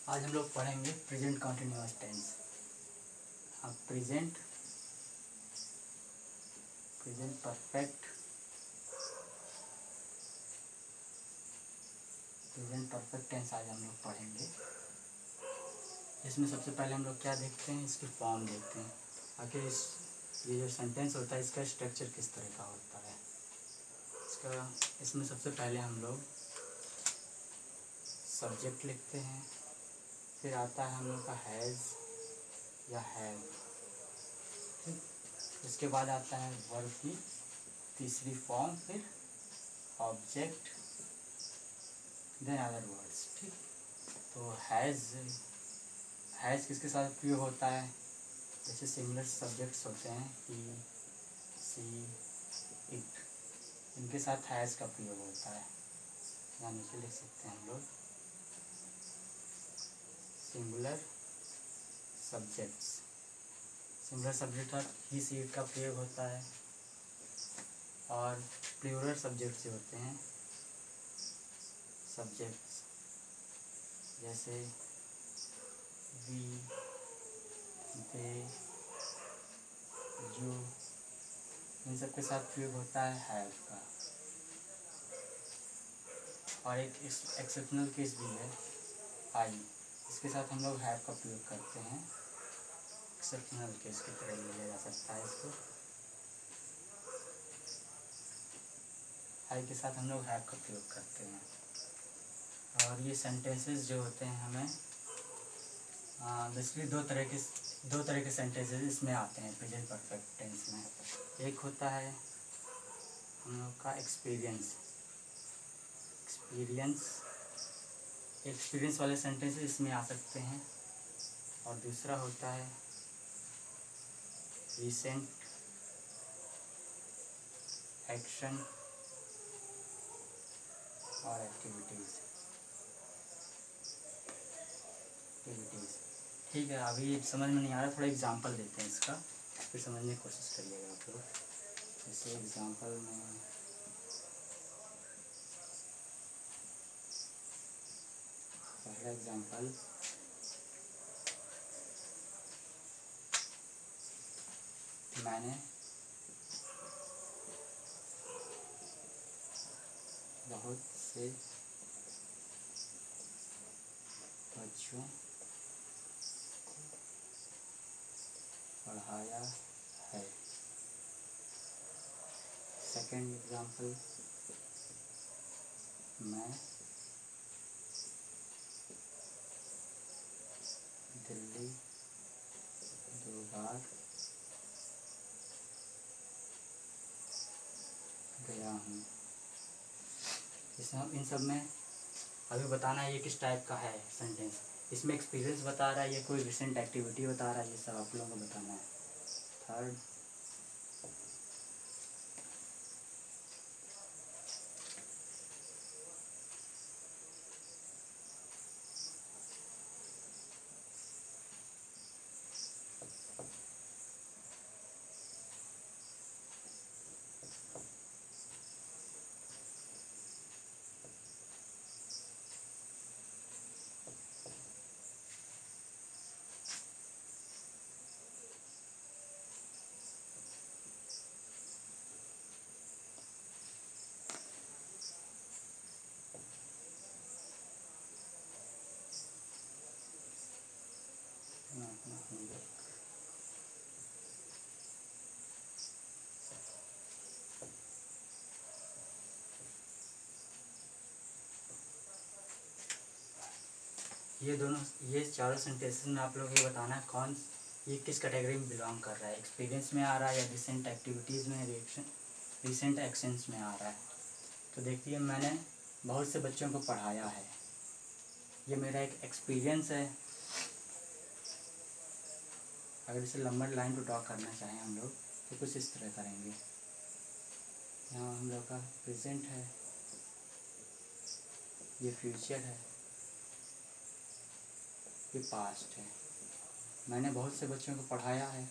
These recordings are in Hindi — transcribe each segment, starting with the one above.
आज हम लोग पढ़ेंगे प्रेजेंट कंटिन्यूअस टेंस। अब प्रेजेंट परफेक्ट टेंस आज हम लोग पढ़ेंगे। इसमें सबसे पहले हम लोग क्या देखते हैं, इसकी फॉर्म देखते हैं। आखिर ये जो सेंटेंस होता है इसका स्ट्रक्चर किस तरह का होता है। इसमें सबसे पहले हम लोग सब्जेक्ट लिखते हैं, फिर आता है हम लोग का हैज़ या हैव, ठीक। उसके बाद आता है वर्ब की तीसरी फॉर्म, फिर ऑब्जेक्ट, देन अदर वर्ड्स, ठीक। तो हैज़ किसके साथ प्रयोग होता है, जैसे सिंगुलर सब्जेक्ट्स होते हैं ही, सी, इट, इनके साथ हैज़ का प्रयोग होता है। यहाँ नीचे लिख सकते हैं हम लोग सिंगुलर सब्जेक्ट और ही, सी, इट का प्रयोग होता है। और प्लूरल सब्जेक्ट जो होते हैं सब्जेक्ट्स, जैसे वी, दे, यू, इन सब के साथ प्रयोग होता है हैव का। और एक एक्सेप्शनल केस भी है आई, इसके साथ हम लोग हैव का प्रयोग करते हैं। एक्सेप्शनल केस की तरह लिया जा सकता है इसको। आई के साथ हम लोग हैव का प्रयोग करते हैं। और ये सेंटेंसेस जो होते हैं हमें बेसिकली दो तरह के सेंटेंसेस इसमें आते हैं प्रेजेंट परफेक्ट टेंस में। एक होता है हम लोग का एक्सपीरियंस वाले सेंटेंसेस इसमें आ सकते हैं। और दूसरा होता है रिसेंट एक्शन और एक्टिविटीज़। ठीक है, अभी समझ में नहीं आ रहा, थोड़ा एग्जांपल देते हैं इसका, फिर समझने की कोशिश करिएगा आप लोग। जैसे एग्जांपल में पहला एग्जांपल, मैंने बहुत से बच्चों को पढ़ाया है। सेकेंड एग्जांपल, मैं दिल्ली 2 बार गया हूँ। इन सब में अभी बताना है ये किस टाइप का है सेंटेंस। इसमें एक्सपीरियंस बता रहा है, ये कोई रिसेंट एक्टिविटी बता रहा है, ये सब आप लोगों को बताना है। थर्ड, ये चारों सेंटेंसेस में आप लोग ये बताना है ये किस कैटेगरी में बिलोंग कर रहा है। एक्सपीरियंस में आ रहा है या रिसेंट एक्टिविटीज़ में, रिसेंट एक्शंस में आ रहा है। तो देखिए, मैंने बहुत से बच्चों को पढ़ाया है, ये मेरा एक एक्सपीरियंस है। अगर इसे लंबा लाइन टू ड्रॉ करना चाहें हम लोग तो कुछ इस तरह करेंगे। यहाँ हम लोग का प्रेजेंट है, ये फ्यूचर है, ये पास्ट है। मैंने बहुत से बच्चों को पढ़ाया है,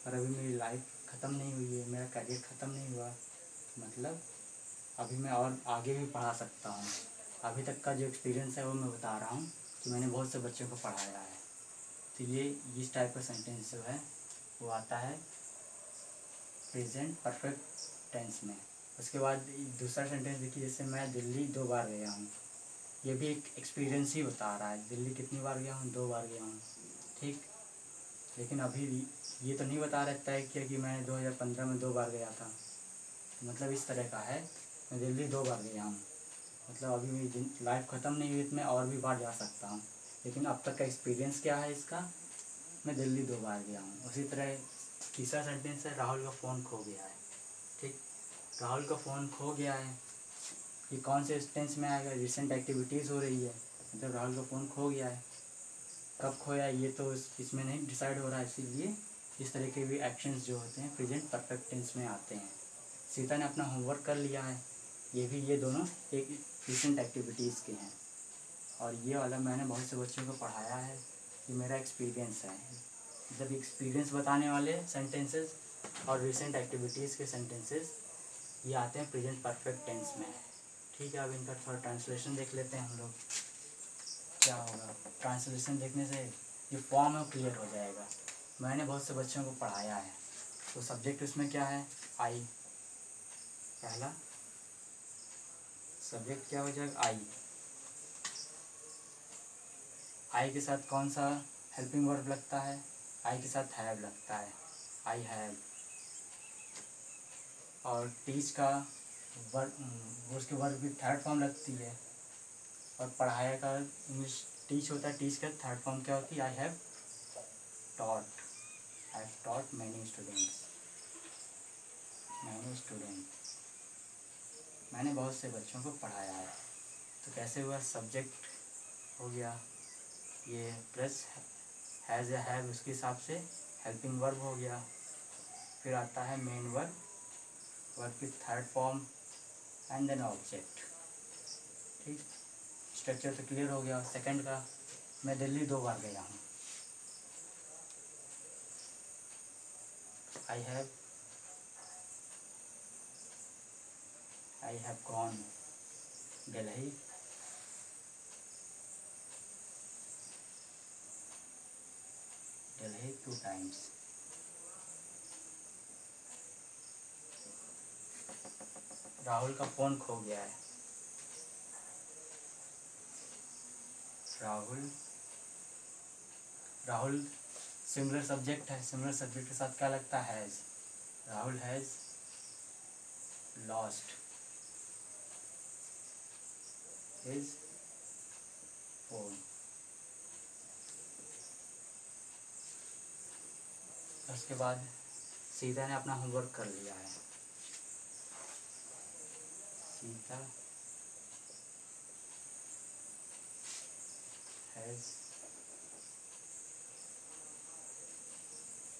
पर अभी मेरी लाइफ ख़त्म नहीं हुई है, मेरा करियर ख़त्म नहीं हुआ, मतलब अभी मैं और आगे भी पढ़ा सकता हूँ। अभी तक का जो एक्सपीरियंस है वो मैं बता रहा हूँ। कि मैंने बहुत से बच्चों को पढ़ाया है। तो ये इस टाइप का सेंटेंस जो है वो आता है प्रेजेंट परफेक्ट टेंस में। उसके बाद दूसरा सेंटेंस देखिए, जैसे मैं दिल्ली 2 बार गया हूँ। ये भी एक एक्सपीरियंस ही बता रहा है, दिल्ली कितनी बार गया हूँ, 2 बार गया हूँ, ठीक। लेकिन अभी ये तो नहीं बता रहता है कि मैं 2015 में 2 बार गया था। मतलब इस तरह का है, मैं दिल्ली 2 बार गया हूँ, मतलब अभी मेरी लाइफ ख़त्म नहीं हुई तो मैं और भी बार जा सकता हूँ, लेकिन अब तक का एक्सपीरियंस क्या है इसका, मैं दिल्ली 2 बार गया हूँ। उसी तरह तीसरा सेंटेंस है राहुल का फ़ोन खो गया है, ठीक। राहुल का फ़ोन खो गया है, ये कौन से टेंस में आएगा, रिसेंट एक्टिविटीज़ हो रही है, मतलब राहुल का फ़ोन खो गया है। कब खोया ये तो इसमें नहीं डिसाइड हो रहा है, इसीलिए इस तरह के भी एक्शंस जो होते हैं प्रेजेंट परफेक्ट टेंस में आते हैं। सीता ने अपना होमवर्क कर लिया है, ये दोनों एक रिसेंट एक्टिविटीज़ के हैं। और ये वाला मैंने बहुत से बच्चों को पढ़ाया है, ये मेरा एक्सपीरियंस है। जब एक्सपीरियंस बताने वाले सेंटेंसेस और रिसेंट एक्टिविटीज़ के सेंटेंसेस ये आते हैं प्रेजेंट परफेक्ट टेंस में, ठीक है। अब इनका थोड़ा ट्रांसलेशन देख लेते हैं हम लोग, क्या होगा। ट्रांसलेशन देखने से जो फॉर्म है वो क्लियर हो जाएगा। मैंने बहुत से बच्चों को पढ़ाया है, तो सब्जेक्ट उसमें क्या है, आई। पहला सब्जेक्ट क्या हो जाएगा, आई। आई के साथ कौन सा हेल्पिंग वर्ब लगता है, आई के साथ हैव लगता है, आई हैव। और टीच का वर्ब, उसके वर्ब की थर्ड फॉर्म लगती है। और पढ़ाया का इंग्लिश टीच होता है, टीच का थर्ड फॉर्म क्या होती है, I have taught. I have taught many students, many student, मैंने बहुत से बच्चों को पढ़ाया है। तो कैसे हुआ, सब्जेक्ट हो गया ये प्लस हैज़ या हैव, उसके हिसाब से हेल्पिंग वर्ब हो गया। फिर आता है मेन वर्ब, वर्ब की third form and then object, ठीक। स्ट्रक्चर तो क्लियर हो गया। सेकंड का, मैं दिल्ली 2 बार गया हूँ, I have gone Delhi 2 times. Rahul का फ़ोन खो गया है, राहुल सिमिलर सब्जेक्ट है, सिमिलर सब्जेक्ट के साथ क्या लगता है, has. Rahul has lost his phone. उसके बाद सीता ने अपना होमवर्क कर लिया है, Sita has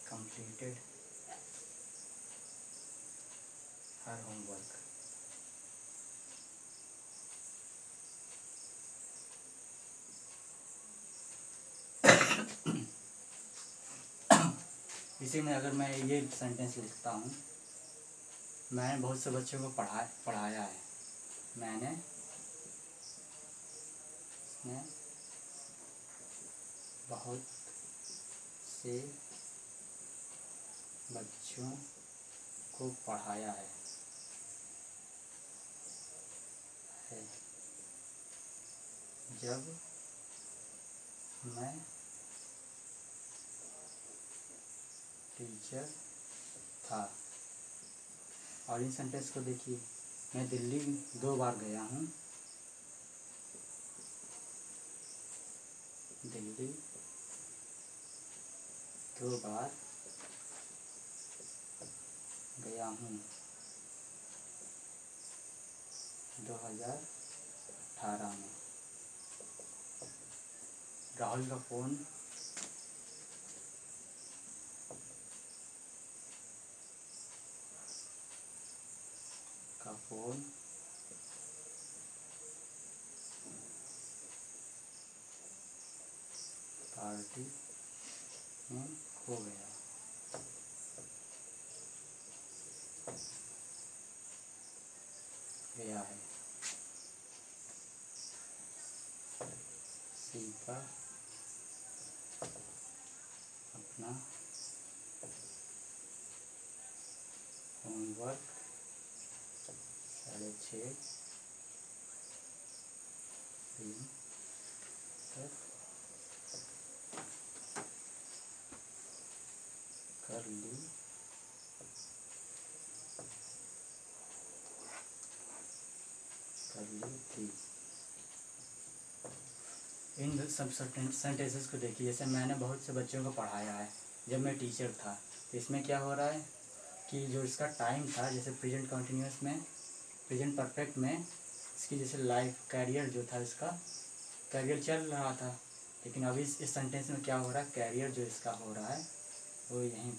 completed her homework। इसी में अगर मैं ये सेंटेंस लिखता हूँ, मैंने बहुत से बच्चों को पढ़ाया है, मैंने बहुत से बच्चों को पढ़ाया है, जब मैं टीचर था। और इन सेंटेंस को देखिए, मैं दिल्ली 2 बार गया हूँ, दिल्ली 2 बार गया हूँ 2018 में। राहुल का फ़ोन पार्टी में खो गया है। सीता का अपना होमवर्क 6:30 PM तक कर ली थी। इन सब सेंटेंसेस को देखिए, जैसे मैंने बहुत से बच्चों को पढ़ाया है जब मैं टीचर था, तो इसमें क्या हो रहा है कि जो इसका टाइम था, जैसे प्रेजेंट कंटिन्यूअस में, प्रेजेंट परफेक्ट में, इसकी जैसे लाइफ कैरियर जो था, इसका कैरियर चल रहा था, लेकिन अभी इस सेंटेंस में क्या हो रहा है, कैरियर जो इसका हो रहा है वो यहीं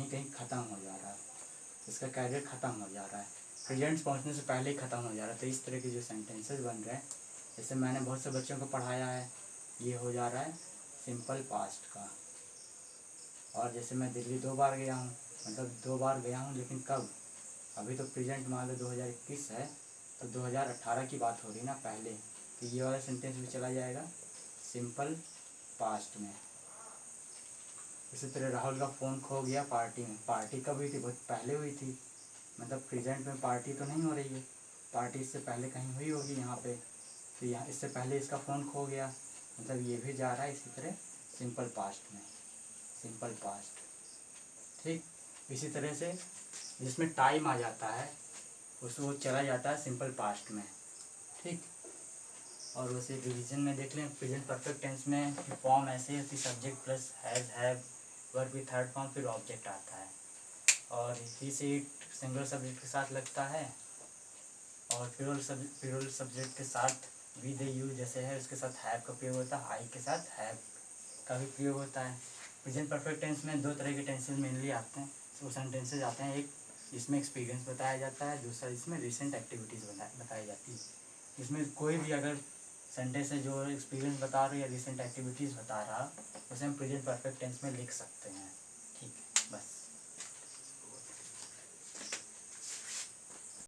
कहीं ख़त्म हो जा रहा है, इसका कैरियर ख़त्म हो जा रहा है, प्रेजेंट पहुंचने से पहले ही ख़त्म हो जा रहा है। तो इस तरह के जो सेंटेंसेस बन रहे हैं, जैसे मैंने बहुत से बच्चों को पढ़ाया है, ये हो जा रहा है सिंपल पास्ट का। और जैसे मैं दिल्ली 2 बार गया हूँ, मतलब 2 बार गया हूँ, लेकिन कब, अभी तो प्रेजेंट मान लो 2021 है, तो 2018 की बात हो रही ना पहले, तो ये वाला सेंटेंस भी चला जाएगा सिंपल पास्ट में। इसी तरह राहुल का फ़ोन खो गया पार्टी में, पार्टी कब हुई थी, बहुत पहले हुई थी, मतलब प्रेजेंट में पार्टी तो नहीं हो रही है, पार्टी इससे पहले कहीं हुई होगी यहाँ पे, तो यहाँ इससे पहले इसका फ़ोन खो गया, मतलब ये भी जा रहा है इसी तरह सिंपल पास्ट में, सिंपल पास्ट। ठीक, इसी तरह से जिसमें टाइम आ जाता है उसको चला जाता है सिंपल पास्ट में। ठीक, और वैसे रिवीजन में देख लें, प्रेजेंट परफेक्ट टेंस में फॉर्म ऐसे होती, subject plus has have verb with third form, फिर ऑब्जेक्ट आता है, और ही से इट सिंगल सब्जेक्ट के साथ लगता है, और प्लूरल सब्जेक्ट के साथ वी दे यू जैसे है उसके साथ हैव का प्रयोग होता है, आई के साथ हैव का भी प्रयोग होता है। प्रेजेंट परफेक्ट टेंस में 2 तरह के टेंसेस मेनली आते हैं, वो सेंटेंसेज आते हैं, एक इसमें एक्सपीरियंस बताया जाता है, दूसरा इसमें रिसेंट एक्टिविटीज़ बताई जाती है। इसमें कोई भी अगर सेंटेंस है जो एक्सपीरियंस बता रहा है या रिसेंट एक्टिविटीज़ बता रहा, उसे हम प्रेजेंट परफेक्ट टेंस में लिख सकते हैं। ठीक है, बस।